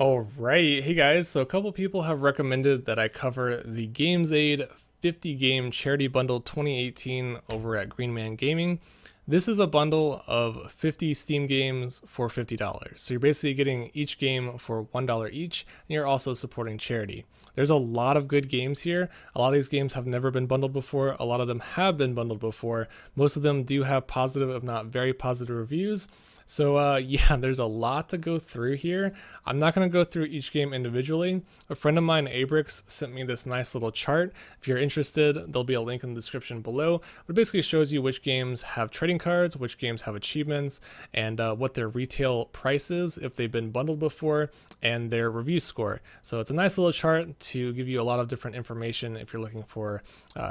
All right, hey guys, so a couple people have recommended that I cover the GamesAid 50 game charity bundle 2018 over at Green Man Gaming. This is a bundle of 50 Steam games for $50. So you're basically getting each game for $1 each, and you're also supporting charity. There's a lot of good games here. A lot of these games have never been bundled before. A lot of them have been bundled before. Most of them do have positive, if not very positive reviews. So yeah, there's a lot to go through here. I'm not going to go through each game individually. A friend of mine, Abrix, sent me this nice little chart. If you're interested, there'll be a link in the description below. But it basically shows you which games have trading cards, which games have achievements, and what their retail price is if they've been bundled before, and their review score. So it's a nice little chart to give you a lot of different information if you're looking for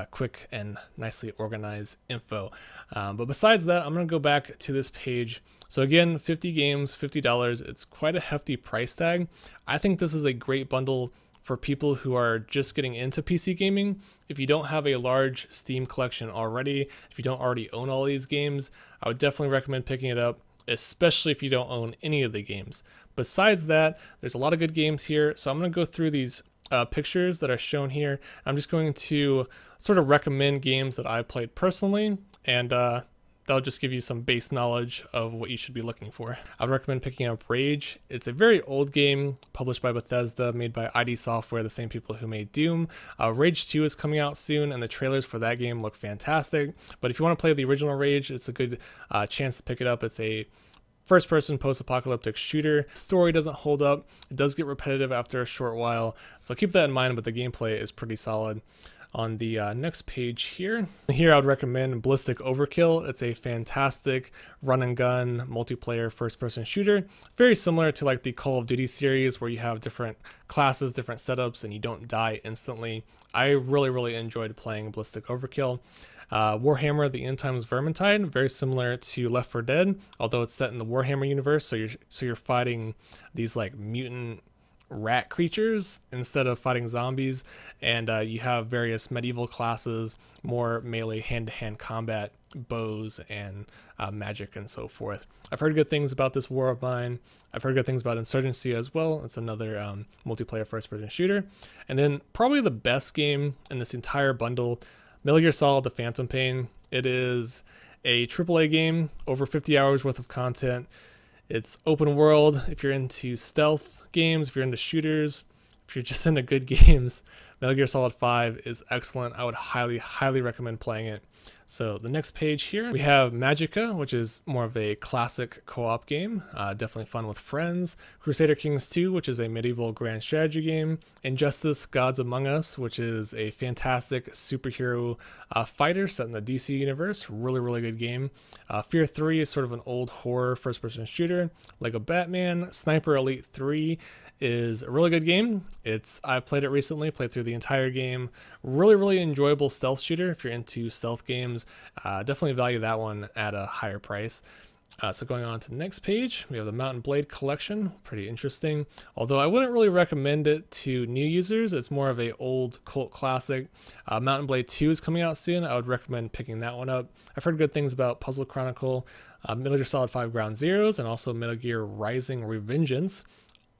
quick and nicely organized info. But besides that, I'm going to go back to this page. So again, 50 games, $50. It's quite a hefty price tag. I think this is a great bundle for people who are just getting into PC gaming. If you don't have a large Steam collection already, if you don't already own all these games, I would definitely recommend picking it up, especially if you don't own any of the games. Besides that, there's a lot of good games here. So I'm going to go through these pictures that are shown here. I'm just going to sort of recommend games that I played personally, and that'll just give you some base knowledge of what you should be looking for. I would recommend picking up Rage. It's a very old game published by Bethesda, made by ID Software, the same people who made Doom. Rage 2 is coming out soon, and the trailers for that game look fantastic. But if you want to play the original Rage, it's a good chance to pick it up. It's a first-person post-apocalyptic shooter. Story doesn't hold up. It does get repetitive after a short while, so keep that in mind, but the gameplay is pretty solid. On the next page here I would recommend Ballistic Overkill. It's a fantastic run and gun multiplayer first-person shooter, very similar to like the Call of Duty series where you have different classes, different setups, and you don't die instantly. I really enjoyed playing Ballistic Overkill. Warhammer: The End Times Vermintide, very similar to Left 4 Dead, although it's set in the Warhammer universe, so you're fighting these like mutant rat creatures instead of fighting zombies, and you have various medieval classes, more melee hand-to-hand combat, bows and magic and so forth. I've heard good things about this war of mine. I've heard good things about Insurgency as well. It's another multiplayer first-person shooter. And then probably the best game in this entire bundle, Metal Gear Solid: The Phantom Pain. It is a AAA game, over 50 hours worth of content. It's open world. If you're into stealth games, if you're into shooters, if you're just into good games, Metal Gear Solid 5 is excellent. I would highly recommend playing it. So the next page here, we have Magica, which is more of a classic co-op game, definitely fun with friends. Crusader Kings 2, which is a medieval grand strategy game. Injustice: Gods Among Us, which is a fantastic superhero fighter set in the DC universe. Really good game. Fear 3 is sort of an old horror first-person shooter. Lego Batman. Sniper Elite 3 is a really good game. I played it recently, played through the entire game. Really enjoyable stealth shooter. If you're into stealth games, definitely value that one at a higher price. So going on to the next page, we have the Mountain Blade collection. Pretty interesting, although I wouldn't really recommend it to new users. It's more of a old cult classic. Mountain Blade 2 is coming out soon. I would recommend picking that one up. I've heard good things about Puzzle Chronicle, Metal Gear Solid 5 Ground Zeroes, and also Metal Gear Rising: Revengeance.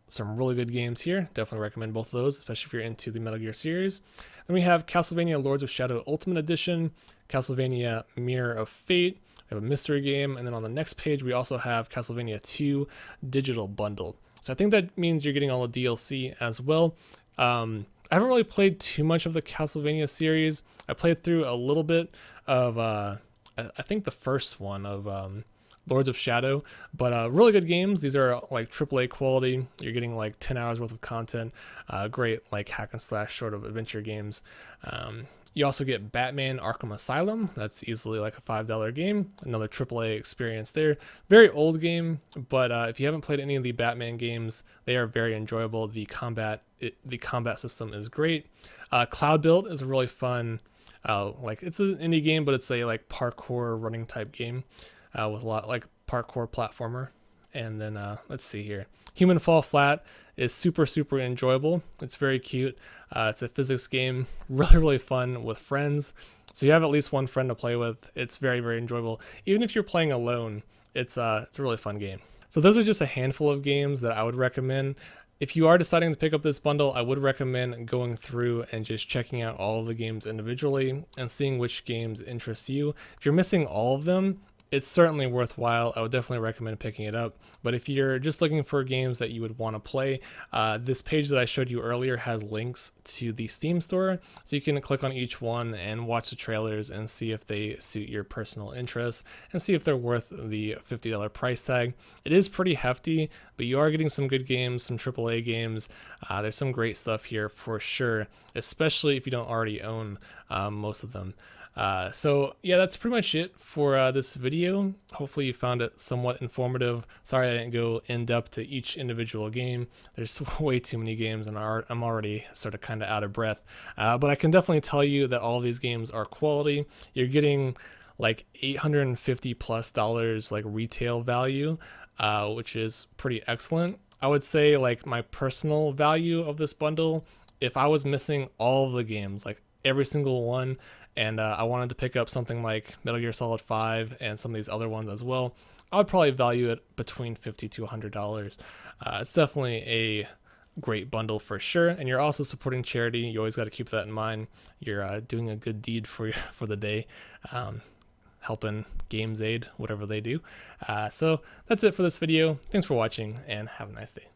Some really good games here. Definitely recommend both of those, especially if you're into the Metal Gear series. Then we have Castlevania Lords of Shadow Ultimate Edition, Castlevania Mirror of Fate. We have a mystery game, and then on the next page we also have Castlevania 2 Digital Bundle. So I think that means you're getting all the DLC as well. I haven't really played too much of the Castlevania series. I played through a little bit of, I think the first one of Lords of Shadow, but really good games. These are like AAA quality. You're getting like 10 hours worth of content. Great like hack and slash sort of adventure games. You also get Batman Arkham Asylum. That's easily like a $5 game. Another AAA experience there. Very old game, but if you haven't played any of the Batman games, they are very enjoyable. The combat system is great. Cloud Build is a really fun, like it's an indie game, but it's a like parkour running type game. With a lot like parkour platformer. And then let's see here, Human Fall Flat is super enjoyable. It's very cute. It's a physics game, really fun with friends. So you have at least one friend to play with. It's very enjoyable. Even if you're playing alone, it's a really fun game. So those are just a handful of games that I would recommend. If you are deciding to pick up this bundle, I would recommend going through and just checking out all of the games individually and seeing which games interest you. If you're missing all of them, it's certainly worthwhile. I would definitely recommend picking it up. But if you're just looking for games that you would want to play, this page that I showed you earlier has links to the Steam store. So you can click on each one and watch the trailers and see if they suit your personal interests and see if they're worth the $50 price tag. It is pretty hefty, but you are getting some good games, some AAA games. There's some great stuff here for sure, especially if you don't already own most of them. So yeah, that's pretty much it for this video. Hopefully you found it somewhat informative. Sorry I didn't go in depth to each individual game. There's way too many games and I'm already sort of kind of out of breath. But I can definitely tell you that all these games are quality. You're getting like $850+ like retail value, which is pretty excellent. I would say like my personal value of this bundle, if I was missing all of the games, like every single one, and I wanted to pick up something like Metal Gear Solid 5 and some of these other ones as well, I would probably value it between $50 to $100. It's definitely a great bundle for sure, and you're also supporting charity. You always got to keep that in mind. You're doing a good deed for the day, helping GamesAid, whatever they do. So that's it for this video. Thanks for watching, and have a nice day.